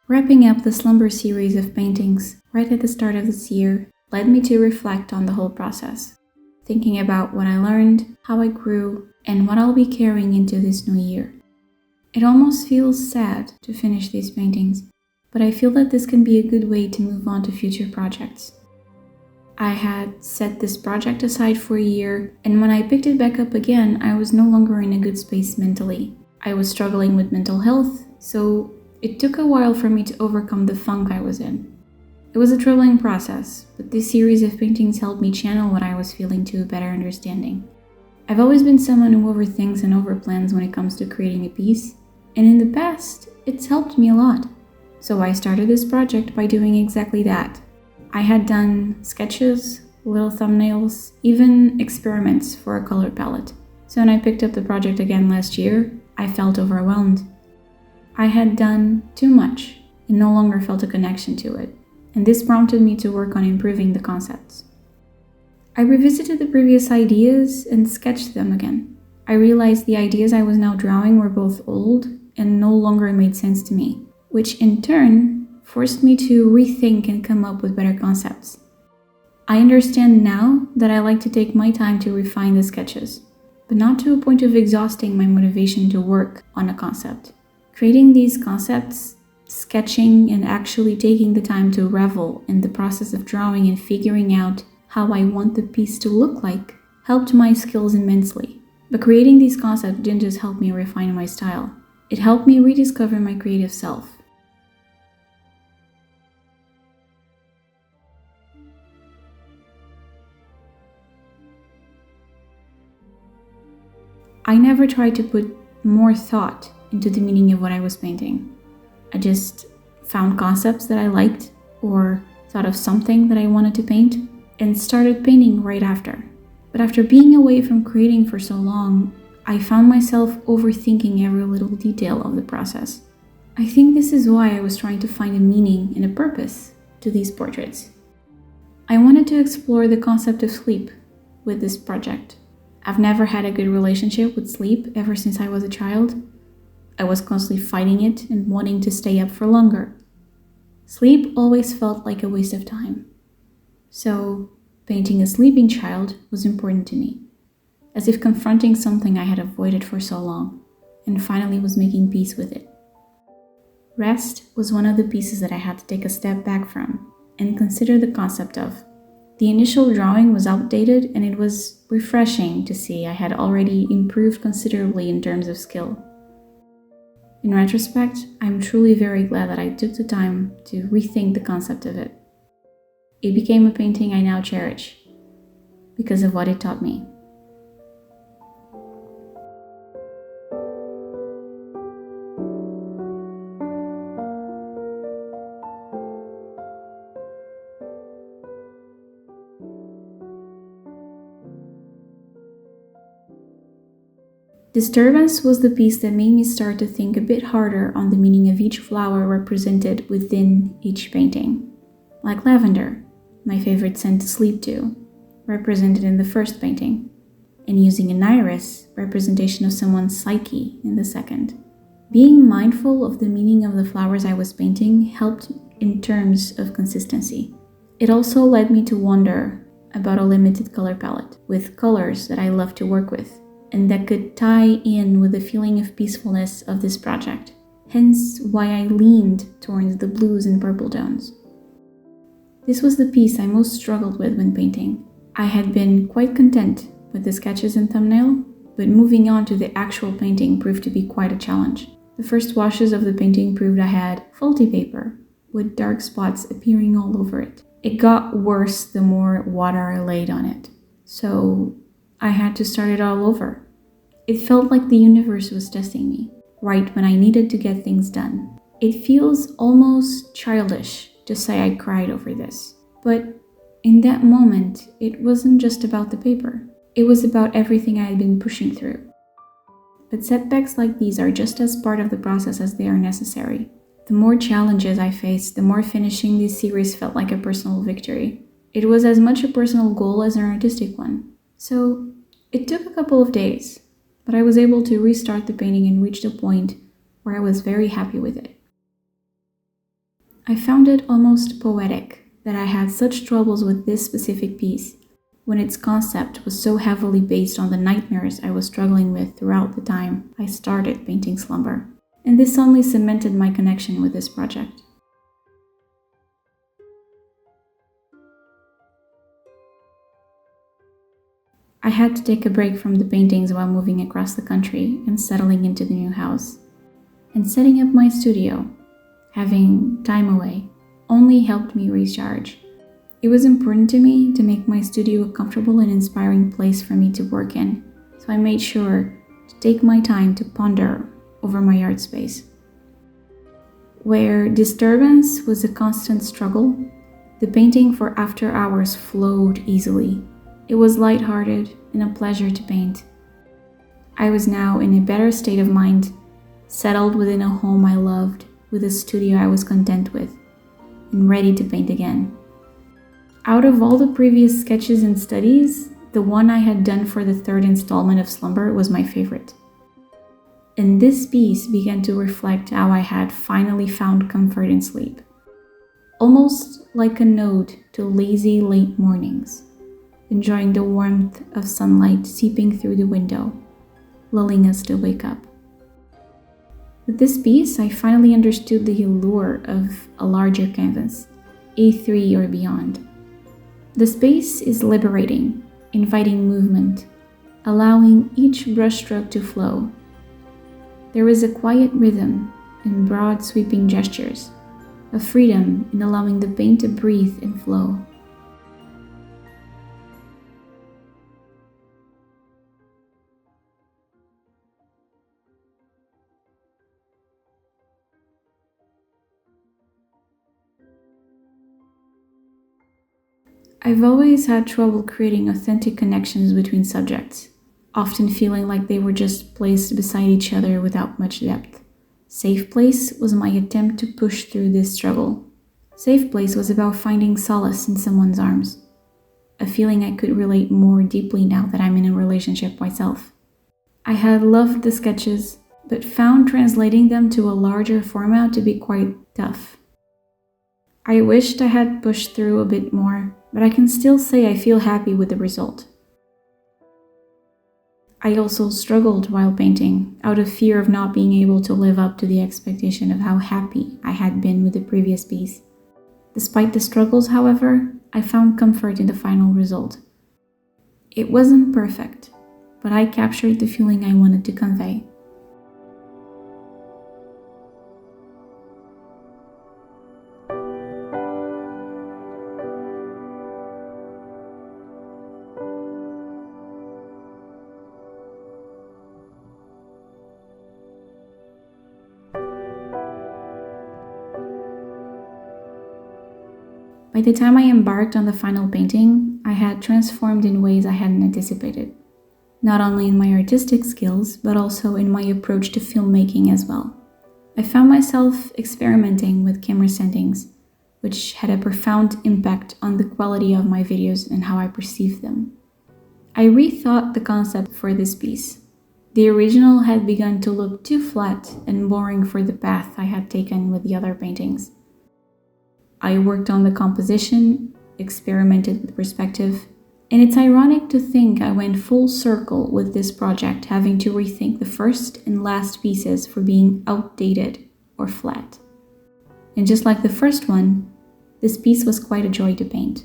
Wrapping up the Slumber series of paintings right at the start of this year led me to reflect on the whole process, thinking about what I learned, how I grew, and what I'll be carrying into this new year. It almost feels sad to finish these paintings, but I feel that this can be a good way to move on to future projects. I had set this project aside for a year, and when I picked it back up again, I was no longer in a good space mentally. I was struggling with mental health, so it took a while for me to overcome the funk I was in. It was a troubling process, but this series of paintings helped me channel what I was feeling to a better understanding. I've always been someone who overthinks and overplans when it comes to creating a piece, and in the past, it's helped me a lot. So I started this project by doing exactly that. I had done sketches, little thumbnails, even experiments for a color palette. So when I picked up the project again last year, I felt overwhelmed. I had done too much and no longer felt a connection to it, and this prompted me to work on improving the concepts. I revisited the previous ideas and sketched them again. I realized the ideas I was now drawing were both old and no longer made sense to me, which in turn forced me to rethink and come up with better concepts. I understand now that I like to take my time to refine the sketches, but not to a point of exhausting my motivation to work on a concept. Creating these concepts, sketching, and actually taking the time to revel in the process of drawing and figuring out how I want the piece to look like helped my skills immensely. But creating these concepts didn't just help me refine my style, it helped me rediscover my creative self. I never tried to put more thought into the meaning of what I was painting. I just found concepts that I liked or thought of something that I wanted to paint and started painting right after. But after being away from creating for so long, I found myself overthinking every little detail of the process. I think this is why I was trying to find a meaning and a purpose to these portraits. I wanted to explore the concept of sleep with this project. I've never had a good relationship with sleep ever since I was a child. I was constantly fighting it and wanting to stay up for longer. Sleep always felt like a waste of time. So, painting a sleeping child was important to me, as if confronting something I had avoided for so long, and finally was making peace with it. Rest was one of the pieces that I had to take a step back from and consider the concept of. The initial drawing was outdated, and it was refreshing to see I had already improved considerably in terms of skill. In retrospect, I'm truly very glad that I took the time to rethink the concept of it. It became a painting I now cherish because of what it taught me. Disturbance was the piece that made me start to think a bit harder on the meaning of each flower represented within each painting. Like lavender, my favorite scent to sleep to, represented in the first painting, and using an iris, representation of someone's psyche, in the second. Being mindful of the meaning of the flowers I was painting helped in terms of consistency. It also led me to wonder about a limited color palette, with colors that I love to work with, and that could tie in with the feeling of peacefulness of this project, hence why I leaned towards the blues and purple tones. This was the piece I most struggled with when painting. I had been quite content with the sketches and thumbnail, but moving on to the actual painting proved to be quite a challenge. The first washes of the painting proved I had faulty paper, with dark spots appearing all over it. It got worse the more water I laid on it, so I had to start it all over. It felt like the universe was testing me, right when I needed to get things done. It feels almost childish to say I cried over this, but in that moment, it wasn't just about the paper. It was about everything I had been pushing through. But setbacks like these are just as part of the process as they are necessary. The more challenges I faced, the more finishing this series felt like a personal victory. It was as much a personal goal as an artistic one. So it took a couple of days, but I was able to restart the painting and reach the point where I was very happy with it. I found it almost poetic that I had such troubles with this specific piece, when its concept was so heavily based on the nightmares I was struggling with throughout the time I started painting Slumber. And this only cemented my connection with this project. I had to take a break from the paintings while moving across the country and settling into the new house. And setting up my studio, having time away, only helped me recharge. It was important to me to make my studio a comfortable and inspiring place for me to work in, so I made sure to take my time to ponder over my art space. Where disturbance was a constant struggle, the painting for after hours flowed easily. It was lighthearted and a pleasure to paint. I was now in a better state of mind, settled within a home I loved, with a studio I was content with, and ready to paint again. Out of all the previous sketches and studies, the one I had done for the third installment of Slumber was my favorite. And this piece began to reflect how I had finally found comfort in sleep, almost like a nod to lazy late mornings, enjoying the warmth of sunlight seeping through the window, lulling us to wake up. With this piece, I finally understood the allure of a larger canvas, A3 or beyond. The space is liberating, inviting movement, allowing each brushstroke to flow. There is a quiet rhythm in broad sweeping gestures, a freedom in allowing the paint to breathe and flow. I've always had trouble creating authentic connections between subjects, often feeling like they were just placed beside each other without much depth. Safe Place was my attempt to push through this struggle. Safe Place was about finding solace in someone's arms, a feeling I could relate more deeply now that I'm in a relationship myself. I had loved the sketches, but found translating them to a larger format to be quite tough. I wished I had pushed through a bit more, but I can still say I feel happy with the result. I also struggled while painting, out of fear of not being able to live up to the expectation of how happy I had been with the previous piece. Despite the struggles, however, I found comfort in the final result. It wasn't perfect, but I captured the feeling I wanted to convey. By the time I embarked on the final painting, I had transformed in ways I hadn't anticipated, not only in my artistic skills, but also in my approach to filmmaking as well. I found myself experimenting with camera settings, which had a profound impact on the quality of my videos and how I perceive them. I rethought the concept for this piece. The original had begun to look too flat and boring for the path I had taken with the other paintings. I worked on the composition, experimented with perspective, and it's ironic to think I went full circle with this project, having to rethink the first and last pieces for being outdated or flat. And just like the first one, this piece was quite a joy to paint.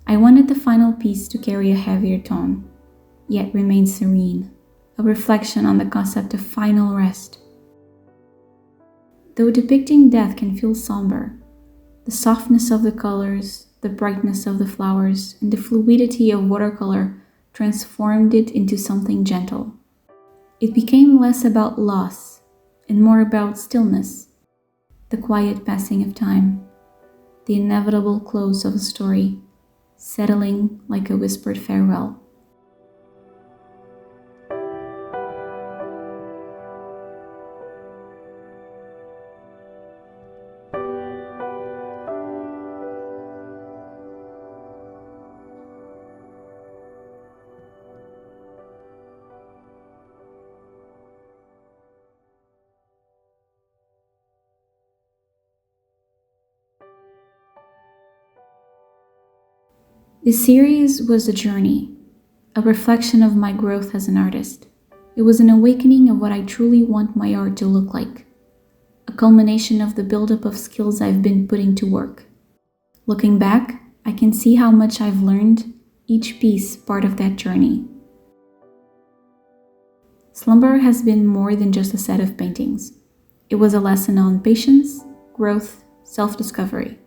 I wanted the final piece to carry a heavier tone, yet remain serene, a reflection on the concept of final rest. Though depicting death can feel somber, the softness of the colors, the brightness of the flowers, and the fluidity of watercolor transformed it into something gentle. It became less about loss and more about stillness, the quiet passing of time, the inevitable close of a story, settling like a whispered farewell. This series was a journey, a reflection of my growth as an artist. It was an awakening of what I truly want my art to look like, a culmination of the buildup of skills I've been putting to work. Looking back, I can see how much I've learned, each piece part of that journey. Slumber has been more than just a set of paintings. It was a lesson on patience, growth, self-discovery.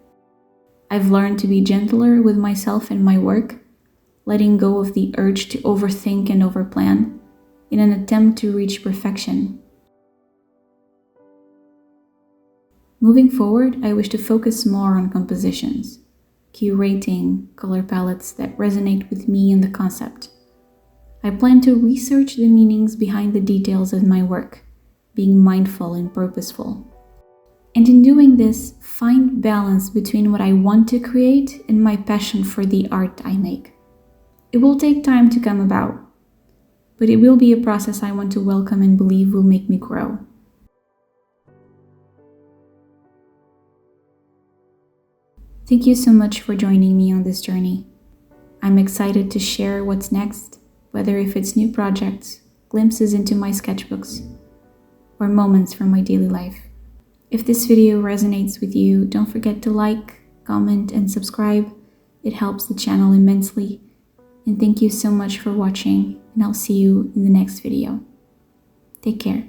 I've learned to be gentler with myself and my work, letting go of the urge to overthink and overplan in an attempt to reach perfection. Moving forward, I wish to focus more on compositions, curating color palettes that resonate with me and the concept. I plan to research the meanings behind the details of my work, being mindful and purposeful. And in doing this, find balance between what I want to create and my passion for the art I make. It will take time to come about, but it will be a process I want to welcome and believe will make me grow. Thank you so much for joining me on this journey. I'm excited to share what's next, whether if it's new projects, glimpses into my sketchbooks, or moments from my daily life. If this video resonates with you, don't forget to like, comment, and subscribe. It helps the channel immensely. And thank you so much for watching, and I'll see you in the next video. Take care.